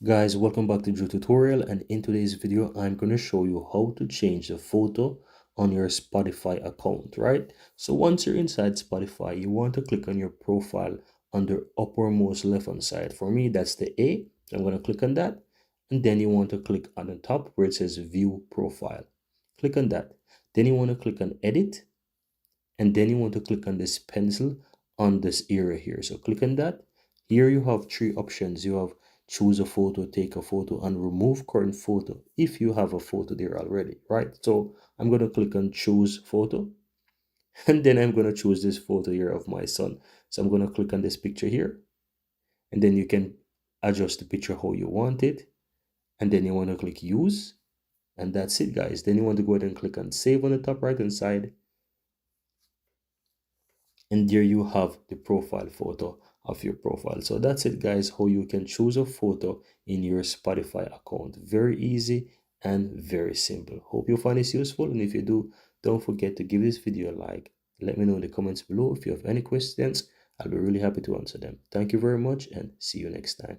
Guys, welcome back to Drew Tutorial, and in today's video I'm going to show you how to change the photo on your Spotify account, right? So once you're inside Spotify, you want to click on your profile on the uppermost left hand side. For me, that's the A. I'm going to click on that, and then you want to click on the top where it says view profile. Click on that. Then you want to click on edit, and then you want to click on this pencil on this area here. So click on that. Here you have three options. You have choose a photo, take a photo, and remove current photo if you have a photo there already, right? So I'm going to click on choose photo, and then I'm going to choose this photo here of my son. So I'm going to click on this picture here, and then you can adjust the picture how you want it, and then you want to click use, and that's it, guys. Then you want to go ahead and click on save on the top right hand side, and there you have the profile photo of your profile. So that's it, guys, how you can choose a photo in your Spotify account. Very easy and very simple. Hope you find this useful, and if you do, don't forget to give this video a like. Let me know in the comments below if you have any questions. I'll be really happy to answer them. Thank you very much, and see you next time.